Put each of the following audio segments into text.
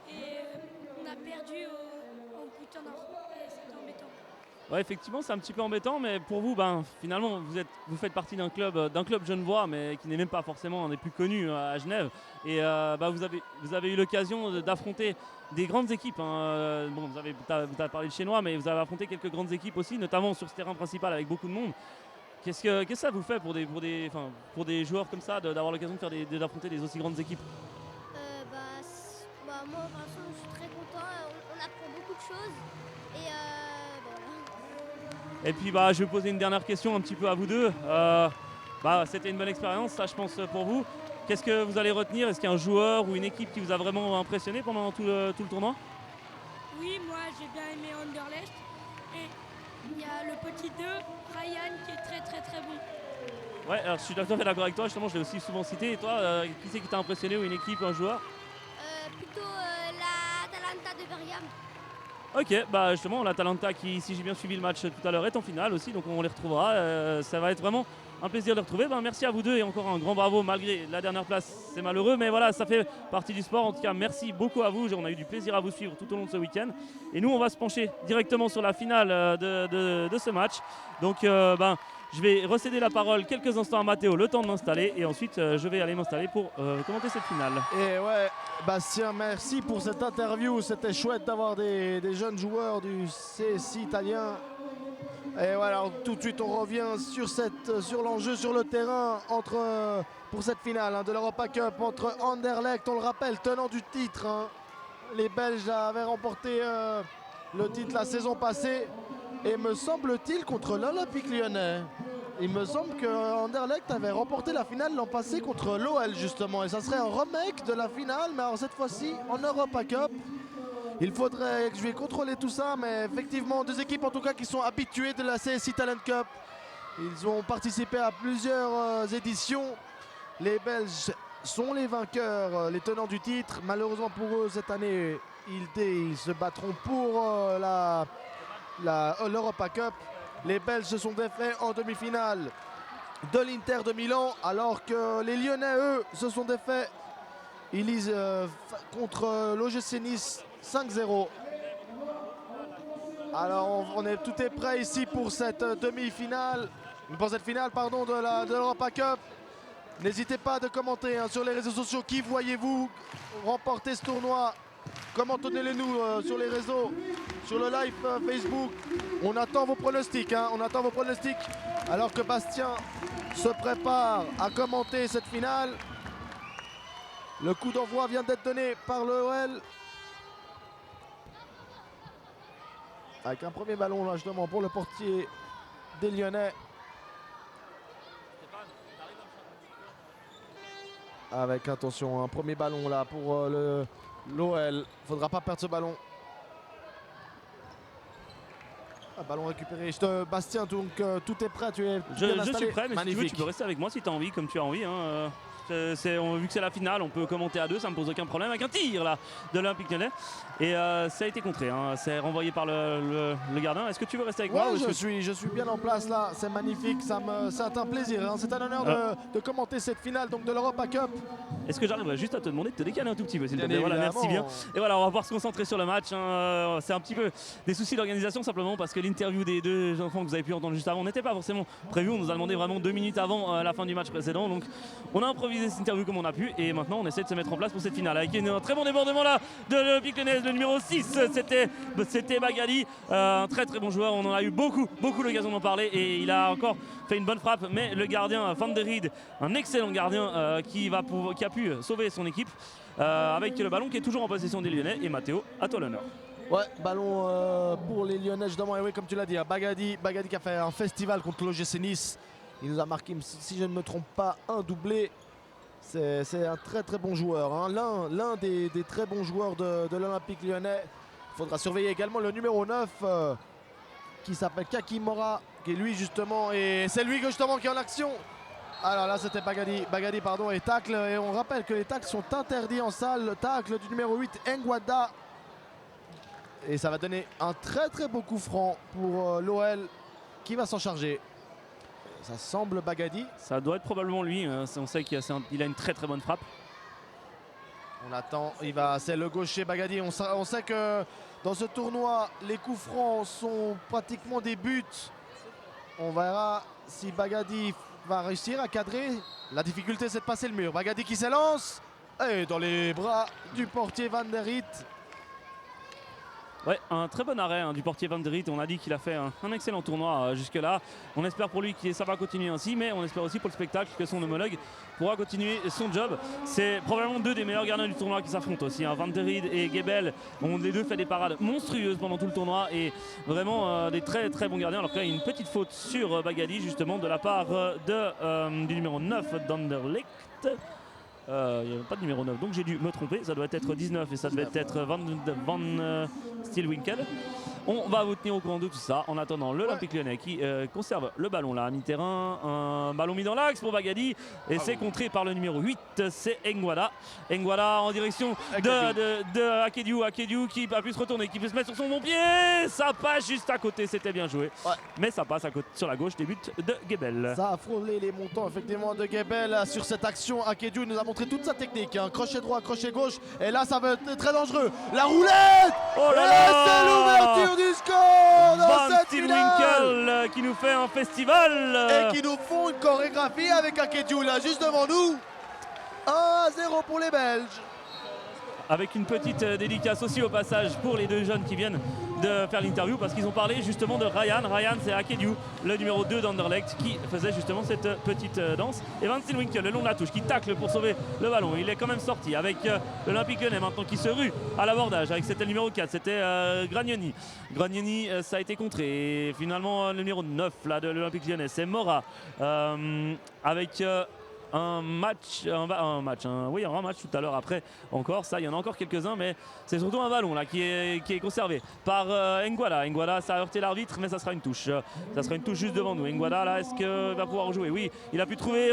Et on a perdu au coup de temps et c'était embêtant. Ouais, effectivement, c'est un petit peu embêtant, mais pour vous, finalement, vous faites partie d'un club genevois, mais qui n'est même pas forcément un des plus connus à Genève. Et vous avez eu l'occasion d'affronter des grandes équipes, hein. Bon, vous avez parlé de Chinois, mais vous avez affronté quelques grandes équipes aussi, notamment sur ce terrain principal avec beaucoup de monde. Qu'est-ce que ça vous fait pour des joueurs comme ça, d'avoir l'occasion d'affronter des aussi grandes équipes? Moi, par exemple, je suis très content. On apprend beaucoup de choses. Et voilà. Et puis je vais vous poser une dernière question un petit peu à vous deux. C'était une bonne expérience, ça je pense pour vous. Qu'est-ce que vous allez retenir? Est-ce qu'il y a un joueur ou une équipe qui vous a vraiment impressionné pendant tout le tournoi? Oui, moi j'ai bien aimé Anderlecht. Et il y a le petit 2, Ryan, qui est très très très bon. Ouais, alors je suis tout à fait d'accord avec toi, justement je l'ai aussi souvent cité. Et toi, qui c'est qui t'a impressionné, ou une équipe, un joueur? Plutôt la Atalanta de Bergame. Ok, justement l'Atalanta qui, si j'ai bien suivi le match tout à l'heure, est en finale aussi, donc on les retrouvera. Ça va être vraiment un plaisir de les retrouver. Merci à vous deux et encore un grand bravo malgré la dernière place. C'est malheureux, mais voilà, ça fait partie du sport. En tout cas, merci beaucoup à vous. On a eu du plaisir à vous suivre tout au long de ce week-end. Et nous, on va se pencher directement sur la finale de ce match. Donc, je vais recéder la parole quelques instants à Matteo, le temps de m'installer, et ensuite je vais aller m'installer pour commenter cette finale. Et ouais, Bastien, merci pour cette interview. C'était chouette d'avoir des jeunes joueurs du CSI italien. Et voilà, alors, tout de suite on revient sur l'enjeu sur le terrain pour cette finale de l'Europa Cup entre Anderlecht, on le rappelle, tenant du titre. Les Belges avaient remporté le titre la saison passée. Et me semble-t-il contre l'Olympique Lyonnais. Il me semble que Anderlecht avait remporté la finale l'an passé contre l'OL justement. Et ça serait un remake de la finale, mais alors cette fois-ci en Europa Cup. Il faudrait que je vais contrôler tout ça, mais effectivement deux équipes en tout cas qui sont habituées de la CSI Talent Cup. Ils ont participé à plusieurs éditions. Les Belges sont les vainqueurs, les tenants du titre. Malheureusement pour eux cette année, ils se battront pour l'Europa Cup. Les Belges se sont défaits en demi-finale de l'Inter de Milan, alors que les Lyonnais, eux, se sont défaits contre l'OGC Nice 5-0. Alors tout est prêt ici pour cette demi-finale, pour cette finale de l'Europa Cup. N'hésitez pas à commenter sur les réseaux sociaux qui voyez-vous remporter ce tournoi. Commentez-le nous sur les réseaux, sur le live Facebook. On attend vos pronostics, on attend vos pronostics. Alors que Bastien se prépare à commenter cette finale. Le coup d'envoi vient d'être donné par l'OL. Avec un premier ballon là justement pour le portier des Lyonnais. Avec attention, un premier ballon là pour l'OL. Faudra pas perdre ce ballon. Un ballon récupéré. Bastien, donc tout est prêt. Je suis prêt, mais si tu veux, tu peux rester avec moi si tu as envie, comme tu as envie. Vu que c'est la finale, on peut commenter à deux, ça me pose aucun problème. Avec un tir là de l'Olympique Lyonnais. Et ça a été contré, c'est renvoyé par le gardien. Est-ce que tu veux rester avec moi? Je suis bien en place là, c'est magnifique, c'est un plaisir, c'est un honneur de commenter cette finale donc, de l'Europa Cup. Est-ce que j'arriverai juste à te demander de te décaler un tout petit peu, s'il te plaît? Voilà, merci bien. Et voilà, on va pouvoir se concentrer sur le match. C'est un petit peu des soucis d'organisation simplement parce que l'interview des deux enfants que vous avez pu entendre juste avant n'était pas forcément prévue. On nous a demandé vraiment 2 minutes avant la fin du match précédent. Donc on a improvisé cette interview comme on a pu et maintenant on essaie de se mettre en place pour cette finale. Avec un très bon débordement là de l'Olympique Lyonnais, le numéro 6, c'était Magali. Un très très bon joueur. On en a eu beaucoup l'occasion d'en parler et il a encore fait une bonne frappe. Mais le gardien Van der Ried, un excellent gardien qui a pu sauver son équipe avec le ballon qui est toujours en possession des Lyonnais. Et Matteo, à toi l'honneur. Ouais, ballon pour les Lyonnais justement. Et oui, comme tu l'as dit, Bagadi qui a fait un festival contre l'OGC Nice. Il nous a marqué, si je ne me trompe pas, un doublé. C'est un très très bon joueur, l'un des très bons joueurs de l'Olympique Lyonnais. Il faudra surveiller également le numéro 9 qui s'appelle Kakimora, qui est lui justement, et c'est lui justement qui est en action. Alors là c'était Bagadi et tacle, et on rappelle que les tacles sont interdits en salle. Le tacle du numéro 8 Ngwada, et ça va donner un très très beau coup franc pour l'OL qui va s'en charger. Ça semble Bagadi. Ça doit être probablement lui, on sait qu'il a une très très bonne frappe. On attend, c'est le gaucher Bagadi. On sait que dans ce tournoi, les coups francs sont pratiquement des buts. On verra si Bagadi va réussir à cadrer. La difficulté, c'est de passer le mur. Bagadi qui s'élance. Et dans les bras du portier Van der Riet. Ouais, un très bon arrêt du portier Van der Riet. On a dit qu'il a fait un excellent tournoi jusque-là. On espère pour lui que ça va continuer ainsi, mais on espère aussi pour le spectacle que son homologue pourra continuer son job. C'est probablement deux des meilleurs gardiens du tournoi qui s'affrontent aussi. Van der Riet et Gebel ont les deux fait des parades monstrueuses pendant tout le tournoi et vraiment des très très bons gardiens. Alors qu'il y a une petite faute sur Bagadi justement de la part du numéro 9 d'Anderlecht. Il n'y a pas de numéro 9, donc j'ai dû me tromper. Ça doit être 19 et ça devait être Van Steelwinkel. On va vous tenir au courant de tout ça. En attendant, l'Olympique Lyonnais qui conserve le ballon là à mi-terrain. Un ballon mis dans l'axe pour Bagadi. Et c'est contré par le numéro 8, c'est Nguada. Nguada en direction de Akedju. Akedju qui a pu se retourner, qui peut se mettre sur son bon pied. Ça passe juste à côté, c'était bien joué. Ouais. Mais ça passe à côté, sur la gauche des buts de Gebel. Ça a frôlé les montants effectivement de Gebel sur cette action. Akedju nous a montré toute sa technique. Crochet droit, crochet gauche. Et là, ça va être très dangereux. La roulette! Oh là là! C'est l'ouverture du score dans cette finale. Winkel qui nous fait un festival. Et qui nous font une chorégraphie avec Akedju là, juste devant nous. 1-0 pour les Belges. Avec une petite dédicace aussi au passage pour les deux jeunes qui viennent de faire l'interview parce qu'ils ont parlé justement de Ryan. Ryan, c'est Akedju, le numéro 2 d'Anderlecht qui faisait justement cette petite danse. Et Van Steelwinkel le long de la touche qui tacle pour sauver le ballon. Il est quand même sorti avec l'Olympique Lyonnais maintenant qui se rue à l'abordage avec c'était le numéro 4, c'était Gragnoni. Gragnoni, ça a été contré. Et finalement, le numéro 9 là, de l'Olympique Lyonnais, c'est Mora avec... un match tout à l'heure après encore, ça il y en a encore quelques-uns mais c'est surtout un ballon là qui est conservé par Nguada. Nguada, ça a heurté l'arbitre mais ça sera une touche. Ça sera une touche juste devant nous. Nguada là, est-ce qu'il va pouvoir jouer? Oui, il a pu trouver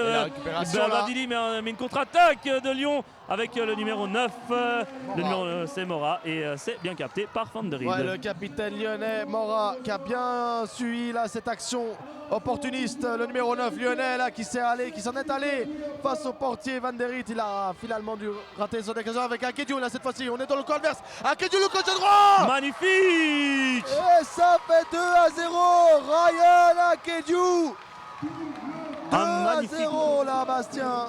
Badili mais une contre-attaque de Lyon avec le numéro 9. Le numéro c'est Mora et c'est bien capté par Van der Riet. Ouais, le capitaine lyonnais Mora qui a bien suivi là cette action opportuniste, le numéro 9 lyonnais là qui s'en est allé face au portier Van der Riet. Il a finalement dû rater son occasion avec Akedju là cette fois-ci. On est dans le camp adverse. Akedju le côté droit. Magnifique. Et ça fait 2-0. Ryan Akedju. 2-0 là Bastien.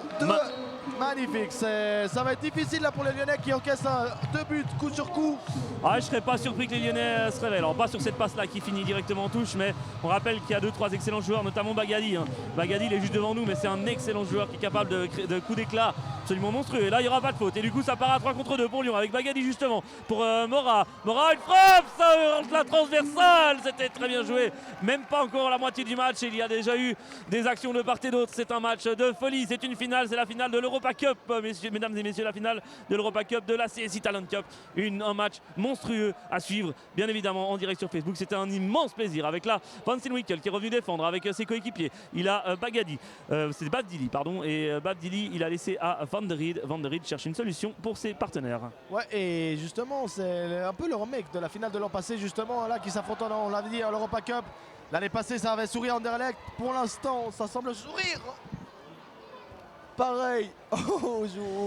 Magnifique, ça va être difficile là pour les Lyonnais qui encaissent deux buts coup sur coup. Ah, je ne serais pas surpris que les Lyonnais se réveillent. Alors pas sur cette passe là qui finit directement en touche, mais on rappelle qu'il y a 2-3 excellents joueurs, notamment Bagadi. Bagadi il est juste devant nous, mais c'est un excellent joueur qui est capable de coups d'éclat absolument monstrueux. Et là il n'y aura pas de faute. Et du coup ça part à 3 contre 2 pour Lyon avec Bagadi justement pour Mora. Mora une frappe, ça rentre la transversale. C'était très bien joué. Même pas encore la moitié du match. Il y a déjà eu des actions de part et d'autre. C'est un match de folie. C'est une finale, c'est la finale de l'Europa Cup, mesdames et messieurs, la finale de l'Europa Cup, de la CSI Talent Cup. Un match monstrueux à suivre, bien évidemment, en direct sur Facebook. C'était un immense plaisir avec là Van Steelwinkel qui est revenu défendre avec ses coéquipiers. Il a Bagadi, c'est Badili, pardon, et Badili, il a laissé à Van der Riet. Van der Riet cherche une solution pour ses partenaires. Ouais, et justement, c'est un peu le remake de la finale de l'an passé, justement, là, qui s'affrontent, on l'avait dit, à l'Europa Cup. L'année passée, ça avait souri à Anderlecht. Pour l'instant, ça semble sourire. Pareil.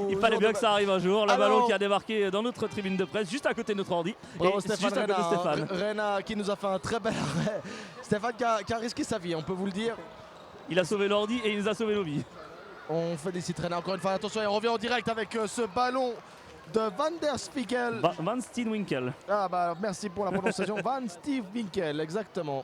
Il fallait bien que ça arrive un jour. Le ballon qui a débarqué dans notre tribune de presse, juste à côté de notre ordi. Bravo et Stéphane, juste à côté de Stéphane. Rena qui nous a fait un très bel arrêt. Stéphane qui a risqué sa vie, on peut vous le dire. Il a sauvé l'ordi et il nous a sauvé nos vies. On félicite Rena encore une fois. Attention, il revient en direct avec ce ballon de Van der Spiegel. Van Steelwinkel. Ah bah merci pour la prononciation. Van Steelwinkel, exactement.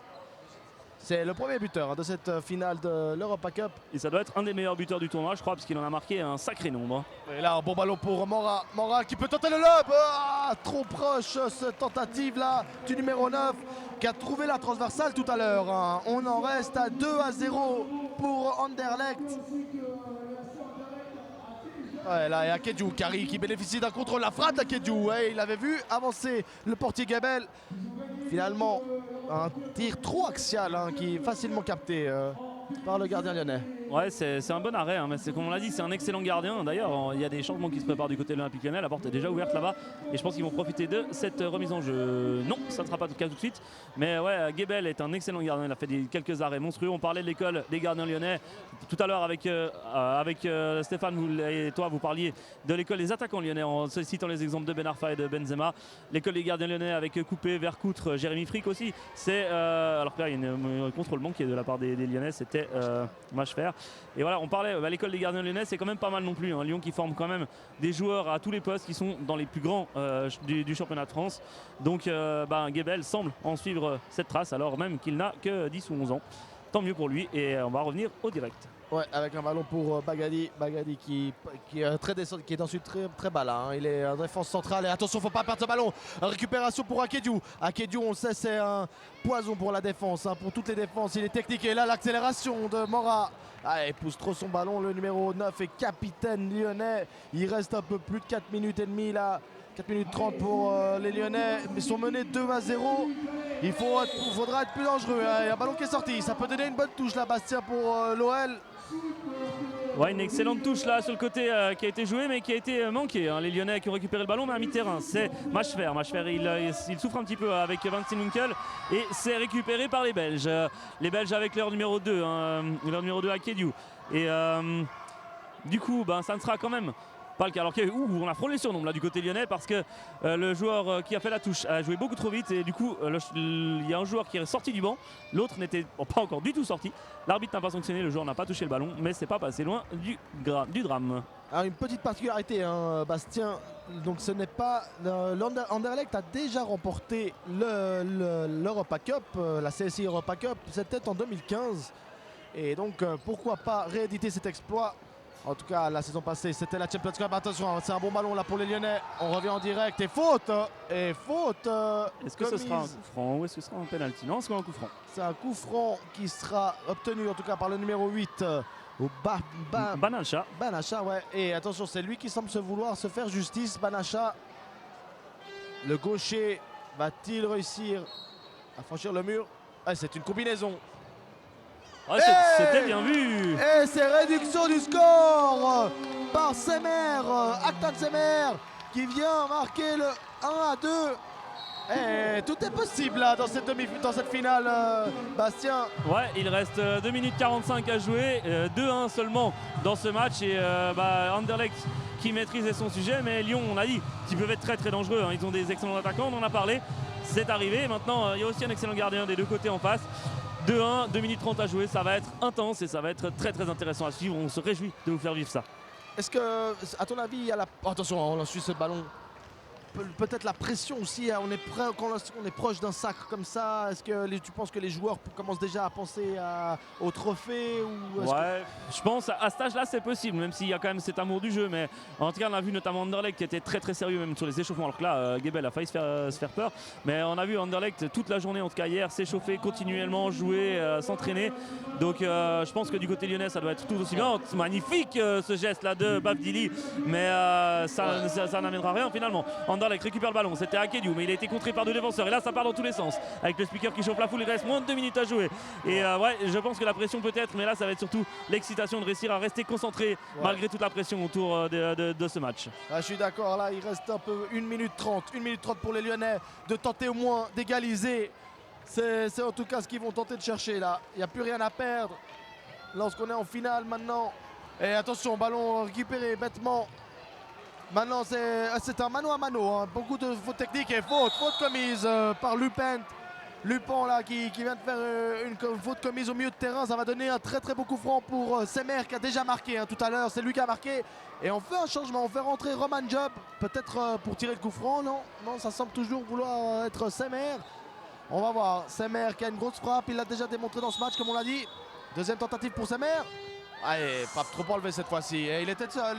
C'est le premier buteur de cette finale de l'Europa Cup. Et ça doit être un des meilleurs buteurs du tournoi, je crois, parce qu'il en a marqué un sacré nombre. Et là, un bon ballon pour Mora. Mora qui peut tenter le lob. Ah, trop proche cette tentative-là du numéro 9 qui a trouvé la transversale tout à l'heure. Hein. On en reste à 2-0 pour Anderlecht. Ouais, là, il y a Akedju qui bénéficie d'un contrôle. La frappe d'Akedju. Ouais, il avait vu avancer le portier Gebel. Finalement, un tir trop axial qui est facilement capté par le gardien lyonnais. Ouais, c'est un bon arrêt, hein, mais c'est comme on l'a dit, c'est un excellent gardien. D'ailleurs, il y a des changements qui se préparent du côté de l'Olympique Lyonnais. La porte est déjà ouverte là-bas et je pense qu'ils vont profiter de cette remise en jeu. Non, ça ne sera pas le cas tout de suite. Mais ouais, Gebel est un excellent gardien. Il a fait quelques arrêts monstrueux. On parlait de l'école des gardiens lyonnais. Tout à l'heure, avec Stéphane et toi, vous parliez de l'école des attaquants lyonnais en citant les exemples de Ben Arfa et de Benzema. L'école des gardiens lyonnais avec Coupé, Vercoutre, Jérémy Frick aussi. Alors que là, il y a un contrôle manqué de la part des Lyonnais. C'était Machfer. Et voilà, on parlait, l'école des gardiens lyonnais, c'est quand même pas mal non plus. Hein. Lyon qui forme quand même des joueurs à tous les postes qui sont dans les plus grands du championnat de France. Donc Gebel semble en suivre cette trace alors même qu'il n'a que 10 ou 11 ans. Tant mieux pour lui et on va revenir au direct. Ouais, avec un ballon pour Bagadi qui est ensuite très bas là. Hein. Il est en défense centrale et attention, faut pas perdre ce ballon. Récupération pour Akédiou. Akédiou, on le sait, c'est un poison pour la défense, hein, pour toutes les défenses. Il est technique et là l'accélération de Mora. Ah, il pousse trop son ballon, le numéro 9 est capitaine lyonnais. Il reste un peu plus de 4 minutes et demie là. 4 minutes 30 pour les Lyonnais, mais sont menés 2-0. Il faudra être plus dangereux. Hein. Il y a un ballon qui est sorti. Ça peut donner une bonne touche là, Bastien, pour l'OL. Ouais, une excellente touche là sur le côté qui a été jouée mais qui a été manquée. Hein. Les Lyonnais qui ont récupéré le ballon mais à mi-terrain, c'est Machfer. Machfer il souffre un petit peu avec Vincent Winkel et c'est récupéré par les Belges. Les Belges avec leur numéro 2, hein, leur numéro 2 Akédiou. Et du coup, ça ne sera quand même pas le cas. Alors on a frôlé le surnombre là du côté lyonnais parce que le joueur qui a fait la touche a joué beaucoup trop vite et du coup il y a un joueur qui est sorti du banc, l'autre n'était pas encore du tout sorti. L'arbitre n'a pas sanctionné, le joueur n'a pas touché le ballon mais c'est pas passé loin du drame. Alors une petite particularité, hein, Bastien, donc ce n'est pas l'Anderlecht a déjà remporté l'Europa Cup, la CSI Europa Cup, c'était en 2015 et donc pourquoi pas rééditer cet exploit. En tout cas, la saison passée, c'était la Champions Cup. Attention, c'est un bon ballon là pour les Lyonnais. On revient en direct et faute. Est-ce que ce sera un coup franc ou est-ce que ce sera un penalty? Non, c'est un coup franc. C'est un coup franc qui sera obtenu en tout cas par le numéro 8 au Banacha. Banacha, ouais. Et attention, c'est lui qui semble vouloir se faire justice. Banacha, le gaucher, va-t-il réussir à franchir le mur? C'est une combinaison. Ouais, c'était bien vu. Et c'est réduction du score par Semer, Aktan Semer, qui vient marquer le 1-2. Et tout est possible là dans cette finale, Bastien. Ouais, il reste 2 minutes 45 à jouer, 2-1 seulement dans ce match et Anderlecht qui maîtrisait son sujet, mais Lyon, on a dit qu'ils peuvent être très très dangereux. Hein. Ils ont des excellents attaquants, on en a parlé, c'est arrivé. Maintenant, il y a aussi un excellent gardien des deux côtés en face. 2-1, 2 minutes 30 à jouer, ça va être intense et ça va être très très intéressant à suivre. On se réjouit de vous faire vivre ça. Est-ce que, à ton avis, il y a attention, on suit ce ballon. Peut-être la pression aussi, on est prêt quand on est proche d'un sacre comme ça. Est-ce que tu penses que les joueurs commencent déjà à penser au trophée ou Ouais, je pense à cet âge-là c'est possible, même s'il y a quand même cet amour du jeu. Mais en tout cas, on a vu notamment Anderlecht qui était très très sérieux même sur les échauffements. Alors que là, Gebel a failli se faire peur. Mais on a vu Anderlecht toute la journée, en tout cas hier, s'échauffer continuellement, jouer, s'entraîner. Donc je pense que du côté lyonnais, ça doit être tout aussi bien. C'est magnifique ce geste-là de Bafdili, mais ça n'amènera rien finalement. Anderlecht récupère le ballon, c'était Akédiou, mais il a été contré par deux défenseurs et là ça part dans tous les sens avec le speaker qui chauffe la foule. Il reste moins de 2 minutes à jouer et ouais, je pense que la pression peut-être, mais là ça va être surtout l'excitation de réussir à rester concentré malgré toute la pression autour de ce match. Je suis d'accord, là il reste un peu 1 minute 30 pour les Lyonnais de tenter au moins d'égaliser. C'est en tout cas ce qu'ils vont tenter de chercher là. Il n'y a plus rien à perdre lorsqu'on est en finale maintenant. Et attention, ballon récupéré bêtement. Maintenant c'est un mano à mano, hein. Beaucoup de fautes techniques et faute commise par Lupin là qui vient de faire une faute commise au milieu de terrain. Ça va donner un très très beau coup franc pour Semer qui a déjà marqué tout à l'heure. C'est lui qui a marqué et on fait un changement, on fait rentrer Roman Job peut-être pour tirer le coup franc. Non, ça semble toujours vouloir être Semer. On va voir, Semer qui a une grosse frappe, il l'a déjà démontré dans ce match comme on l'a dit. Deuxième tentative pour Semer. Allez, pas trop enlevé cette fois-ci il était seul.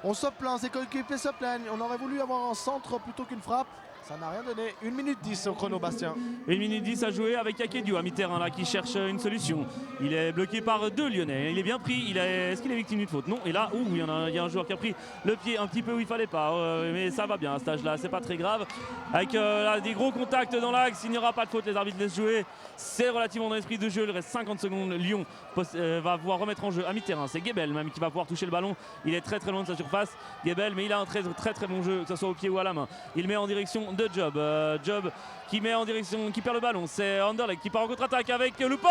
On se plaint, ses coéquipiers se plaignent. On aurait voulu avoir un centre plutôt qu'une frappe. Ça n'a rien donné. 1 minute 10 au chrono, Bastien. 1 minute 10 à jouer avec Akedio à mi-terrain là qui cherche une solution. Il est bloqué par 2 Lyonnais. Il est bien pris. Est-ce qu'il est victime d'une faute? Non. Et là, il y a un joueur qui a pris le pied un petit peu où il fallait pas. Mais ça va bien à cet âge-là. C'est pas très grave. Avec là, des gros contacts dans l'axe. Il n'y aura pas de faute. Les arbitres laissent jouer. C'est relativement dans l'esprit de jeu. Il reste 50 secondes. Lyon va pouvoir remettre en jeu à mi-terrain. C'est Gebel même qui va pouvoir toucher le ballon. Il est très très loin de sa surface. Gebel, mais il a un très très bon jeu, que ce soit au pied ou à la main. Il met en direction de Job. Job qui met en direction, qui perd le ballon. C'est Anderlecht qui part en contre-attaque avec Lupant.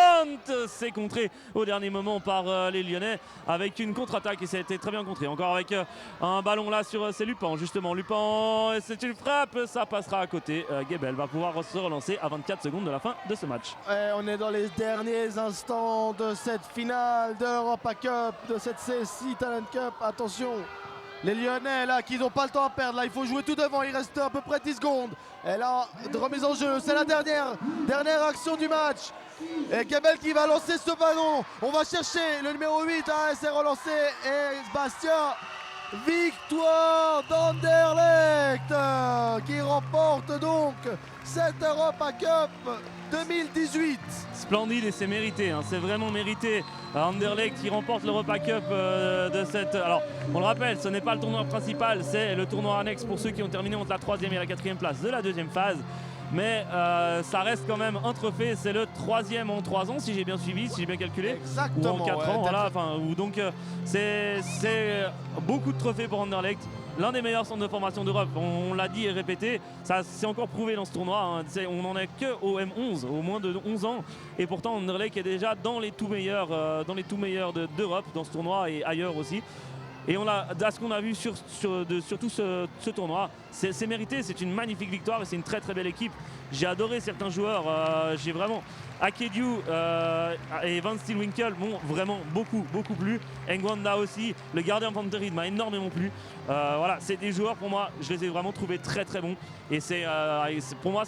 C'est contré au dernier moment par les Lyonnais avec une contre-attaque et ça a été très bien contré. Encore avec un ballon là sur c'est Lupant justement. Lupant, c'est une frappe, ça passera à côté. Gebel va pouvoir se relancer à 24 secondes de la fin de ce match. Et on est dans les derniers instants de cette finale d'Europa Cup, de cette CSI Talent Cup. Attention, les Lyonnais là qui n'ont pas le temps à perdre, là il faut jouer tout devant, il reste à peu près 10 secondes. Et là, de remise en jeu, c'est la dernière action du match. Et Gebel qui va lancer ce ballon. On va chercher le numéro 8, c'est relancé. Et Bastien, victoire d'Anderlecht qui remporte donc cette Europa Cup 2018. Splendide et c'est mérité, hein, c'est vraiment mérité. Anderlecht qui remporte l'Europa Cup de cette... Alors, on le rappelle, ce n'est pas le tournoi principal, c'est le tournoi annexe pour ceux qui ont terminé entre la 3e et la 4e place de la 2e phase. Mais ça reste quand même un trophée, c'est le 3e en 3 ans, si j'ai bien suivi, si j'ai bien calculé. Exactement. Ou en 4 ans, voilà. Donc c'est beaucoup de trophées pour Anderlecht. L'un des meilleurs centres de formation d'Europe, on l'a dit et répété, ça s'est encore prouvé dans ce tournoi, hein. On n'en est que au M11, au moins de 11 ans, et pourtant Anderlecht est déjà dans les tout meilleurs d'Europe, dans ce tournoi et ailleurs aussi. Et à ce qu'on a vu sur tout ce tournoi, c'est mérité, c'est une magnifique victoire et c'est une très très belle équipe. J'ai adoré certains joueurs, j'ai vraiment... Akedio et Van Steelwinkel m'ont vraiment beaucoup plu. Ngwanda aussi, le gardien Panterid m'a énormément plu. Voilà, c'est des joueurs pour moi, je les ai vraiment trouvés très très bons. Et pour moi,